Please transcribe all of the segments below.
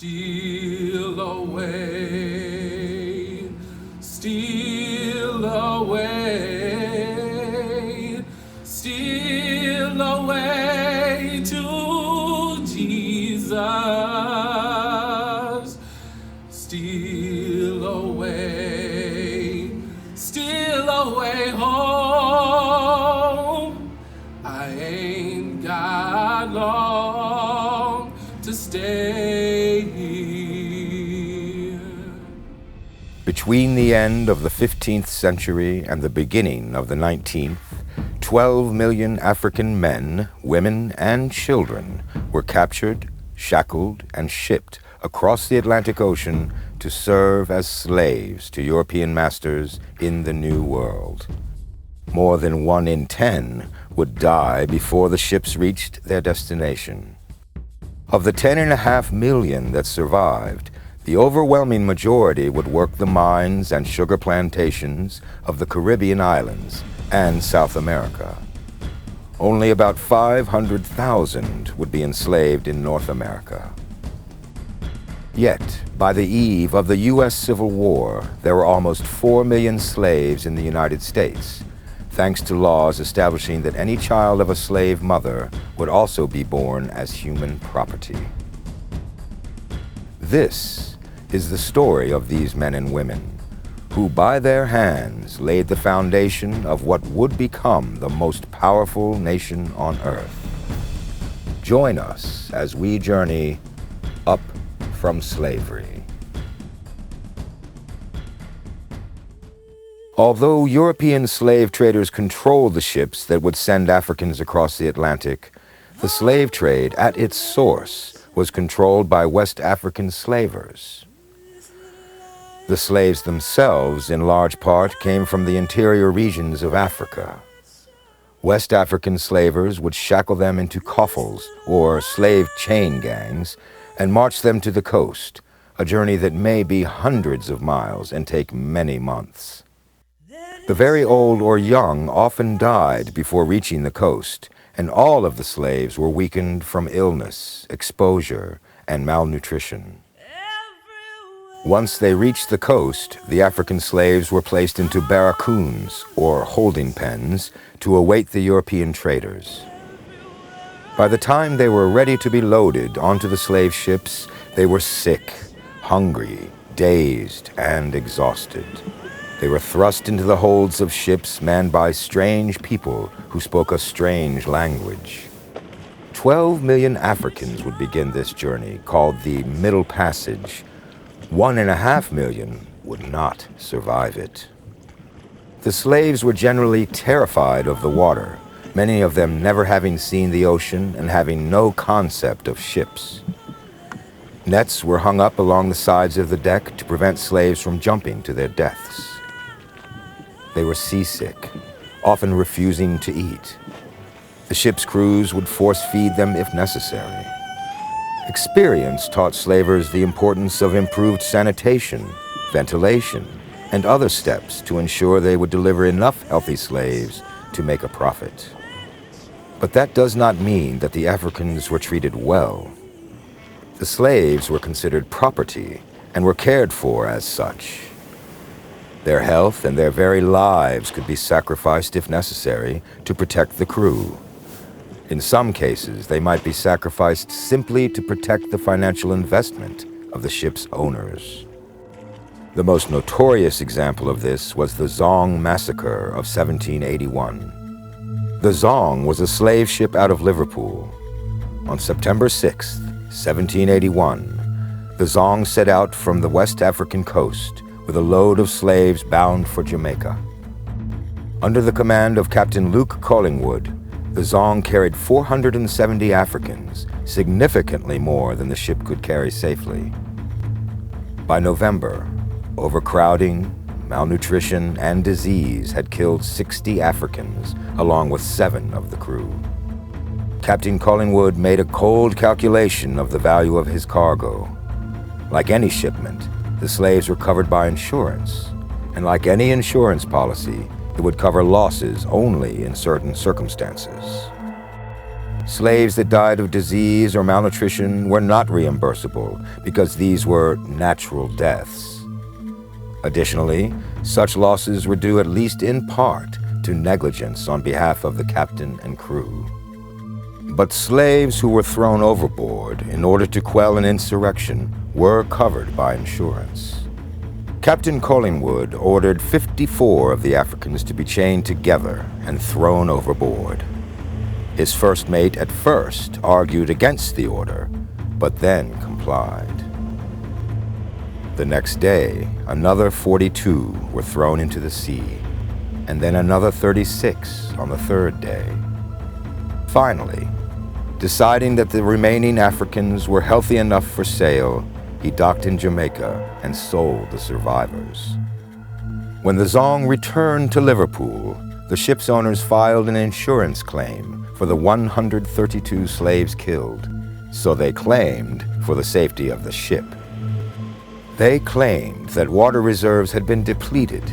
Steal away, steal away, steal away to Jesus. Steal away home. I ain't got long to stay here. Between the end of the 15th century and the beginning of the 19th, 12 million African men, women, and children were captured, shackled, and shipped across the Atlantic Ocean to serve as slaves to European masters in the New World. More than 1 in 10 would die before the ships reached their destination. Of the 10.5 million that survived, the overwhelming majority would work the mines and sugar plantations of the Caribbean islands and South America. Only about 500,000 would be enslaved in North America. Yet, by the eve of the U.S. Civil War, there were almost 4 million slaves in the United States, thanks to laws establishing that any child of a slave mother would also be born as human property. This is the story of these men and women, who by their hands laid the foundation of what would become the most powerful nation on earth. Join us as we journey up from slavery. Although European slave traders controlled the ships that would send Africans across the Atlantic, the slave trade at its source was controlled by West African slavers. The slaves themselves, in large part, came from the interior regions of Africa. West African slavers would shackle them into coffles, or slave chain gangs, and march them to the coast, a journey that may be hundreds of miles and take many months. The very old or young often died before reaching the coast, and all of the slaves were weakened from illness, exposure, and malnutrition. Once they reached the coast, the African slaves were placed into barracoons, or holding pens, to await the European traders. By the time they were ready to be loaded onto the slave ships, they were sick, hungry, dazed, and exhausted. They were thrust into the holds of ships manned by strange people who spoke a strange language. 12 million Africans would begin this journey, called the Middle Passage. 1.5 million would not survive it. The slaves were generally terrified of the water, many of them never having seen the ocean and having no concept of ships. Nets were hung up along the sides of the deck to prevent slaves from jumping to their deaths. They were seasick, often refusing to eat. The ship's crews would force-feed them if necessary. Experience taught slavers the importance of improved sanitation, ventilation, and other steps to ensure they would deliver enough healthy slaves to make a profit. But that does not mean that the Africans were treated well. The slaves were considered property and were cared for as such. Their health and their very lives could be sacrificed if necessary to protect the crew. In some cases, they might be sacrificed simply to protect the financial investment of the ship's owners. The most notorious example of this was the Zong Massacre of 1781. The Zong was a slave ship out of Liverpool. On September 6, 1781, the Zong set out from the West African coast with a load of slaves bound for Jamaica. Under the command of Captain Luke Collingwood, the Zong carried 470 Africans, significantly more than the ship could carry safely. By November, overcrowding, malnutrition, and disease had killed 60 Africans, along with 7 of the crew. Captain Collingwood made a cold calculation of the value of his cargo. Like any shipment, the slaves were covered by insurance, and like any insurance policy, it would cover losses only in certain circumstances. Slaves that died of disease or malnutrition were not reimbursable because these were natural deaths. Additionally, such losses were due at least in part to negligence on behalf of the captain and crew. But slaves who were thrown overboard in order to quell an insurrection were covered by insurance. Captain Collingwood ordered 54 of the Africans to be chained together and thrown overboard. His first mate at first argued against the order, but then complied. The next day, another 42 were thrown into the sea, and then another 36 on the third day. Finally, deciding that the remaining Africans were healthy enough for sale, he docked in Jamaica and sold the survivors. When the Zong returned to Liverpool, the ship's owners filed an insurance claim for the 132 slaves killed, so they claimed for the safety of the ship. They claimed that water reserves had been depleted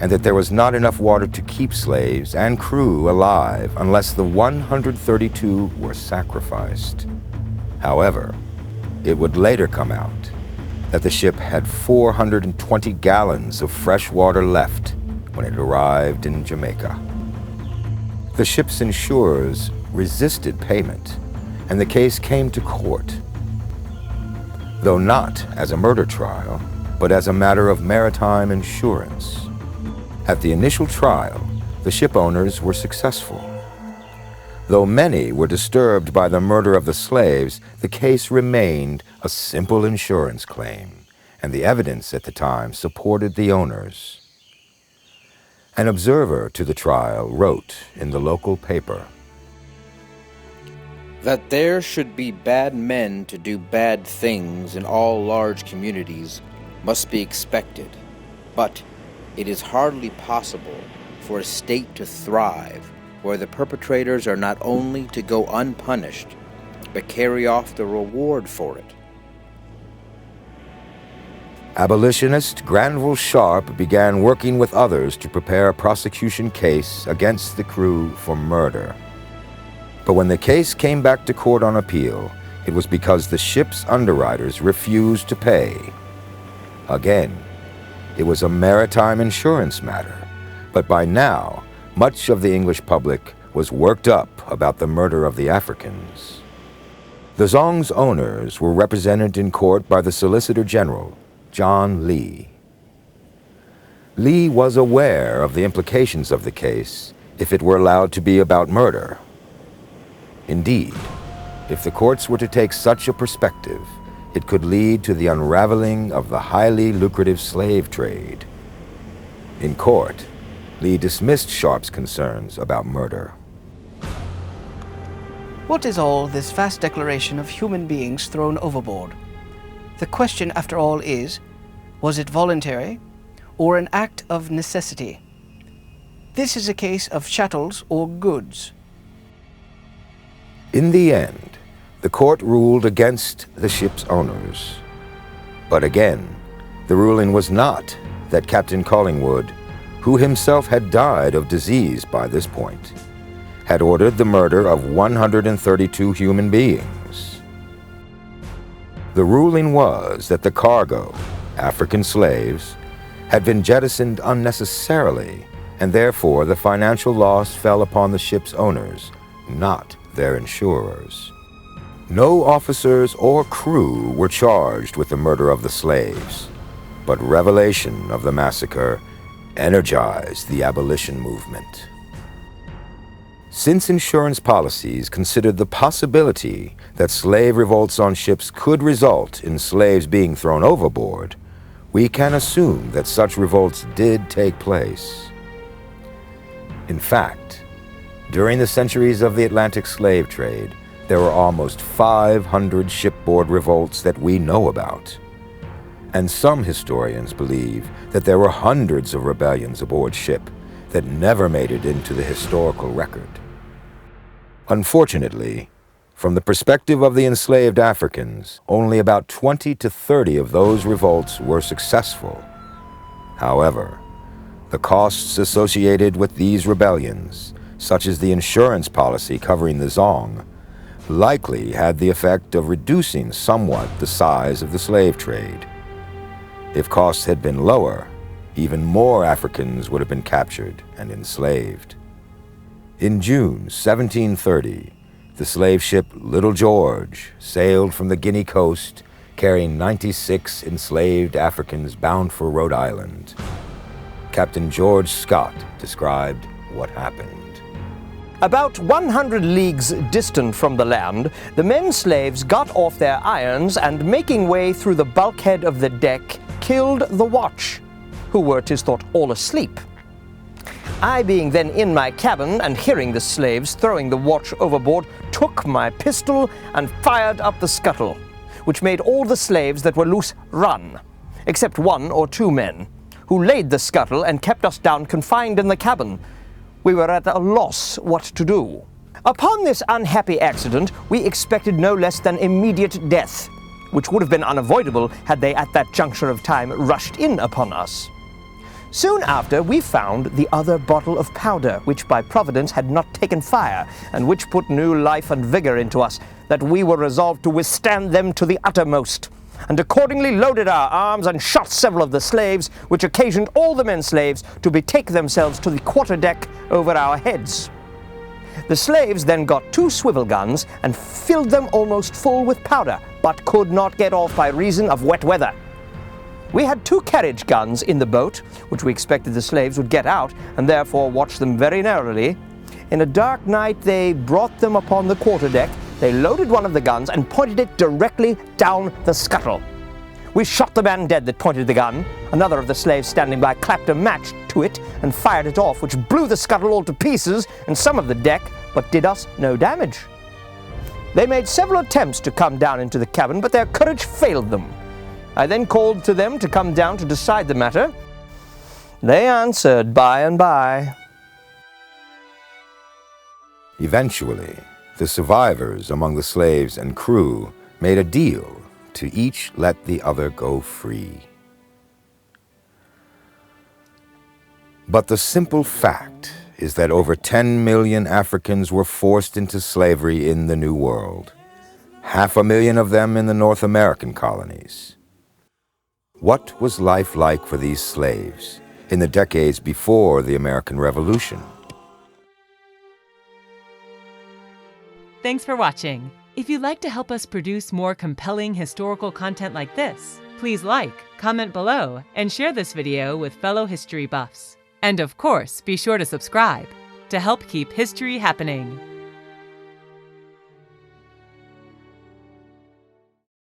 and that there was not enough water to keep slaves and crew alive unless the 132 were sacrificed. However, it would later come out that the ship had 420 gallons of fresh water left when it arrived in Jamaica. The ship's insurers resisted payment, and the case came to court. Though not as a murder trial, but as a matter of maritime insurance. At the initial trial, the ship owners were successful. Though many were disturbed by the murder of the slaves, the case remained a simple insurance claim, and the evidence at the time supported the owners. An observer to the trial wrote in the local paper, "That there should be bad men to do bad things in all large communities must be expected, but it is hardly possible for a state to thrive where the perpetrators are not only to go unpunished, but carry off the reward for it." Abolitionist Granville Sharp began working with others to prepare a prosecution case against the crew for murder. But when the case came back to court on appeal, it was because the ship's underwriters refused to pay. Again, it was a maritime insurance matter, but by now, much of the English public was worked up about the murder of the Africans. The Zong's owners were represented in court by the Solicitor General, John Lee. Lee was aware of the implications of the case if it were allowed to be about murder. Indeed, if the courts were to take such a perspective, it could lead to the unraveling of the highly lucrative slave trade. In court, Lee dismissed Sharp's concerns about murder. What is all this vast declaration of human beings thrown overboard? The question, after all, is, was it voluntary or an act of necessity? This is a case of chattels or goods. In the end, the court ruled against the ship's owners. But again, the ruling was not that Captain Collingwood, who himself had died of disease by this point, had ordered the murder of 132 human beings. The ruling was that the cargo, African slaves, had been jettisoned unnecessarily, and therefore the financial loss fell upon the ship's owners, not their insurers. No officers or crew were charged with the murder of the slaves, but revelation of the massacre energized the abolition movement. Since insurance policies considered the possibility that slave revolts on ships could result in slaves being thrown overboard, we can assume that such revolts did take place. In fact, during the centuries of the Atlantic slave trade, there were almost 500 shipboard revolts that we know about. And some historians believe that there were hundreds of rebellions aboard ship that never made it into the historical record. Unfortunately, from the perspective of the enslaved Africans, only about 20 to 30 of those revolts were successful. However, the costs associated with these rebellions, such as the insurance policy covering the Zong, likely had the effect of reducing somewhat the size of the slave trade. If costs had been lower, even more Africans would have been captured and enslaved. In June 1730, the slave ship Little George sailed from the Guinea coast carrying 96 enslaved Africans bound for Rhode Island. Captain George Scott described what happened. About 100 leagues distant from the land, the men slaves got off their irons and, making way through the bulkhead of the deck, killed the watch, who were, 'tis thought, all asleep. I, being then in my cabin and hearing the slaves throwing the watch overboard, took my pistol and fired up the scuttle, which made all the slaves that were loose run, except 1 or 2 men, who laid the scuttle and kept us down confined in the cabin. We were at a loss what to do. Upon this unhappy accident, we expected no less than immediate death, which would have been unavoidable had they at that juncture of time rushed in upon us. Soon after, we found the other bottle of powder, which by providence had not taken fire, and which put new life and vigor into us, that we were resolved to withstand them to the uttermost, and accordingly loaded our arms and shot several of the slaves, which occasioned all the men slaves to betake themselves to the quarter-deck over our heads. The slaves then got 2 swivel guns and filled them almost full with powder, but could not get off by reason of wet weather. We had 2 carriage guns in the boat, which we expected the slaves would get out, and therefore watched them very narrowly. In a dark night they brought them upon the quarterdeck. They loaded one of the guns and pointed it directly down the scuttle. We shot the man dead that pointed the gun. Another of the slaves standing by clapped a match to it and fired it off, which blew the scuttle all to pieces and some of the deck, but did us no damage. They made several attempts to come down into the cabin, but their courage failed them. I then called to them to come down to decide the matter. They answered by and by. Eventually, the survivors among the slaves and crew made a deal to each let the other go free. But the simple fact is that over 10 million Africans were forced into slavery in the New World, 500,000 of them in the North American colonies. What was life like for these slaves in the decades before the American Revolution? Thanks for watching. If you'd like to help us produce more compelling historical content like this, please like, comment below, and share this video with fellow history buffs. And of course, be sure to subscribe to help keep history happening.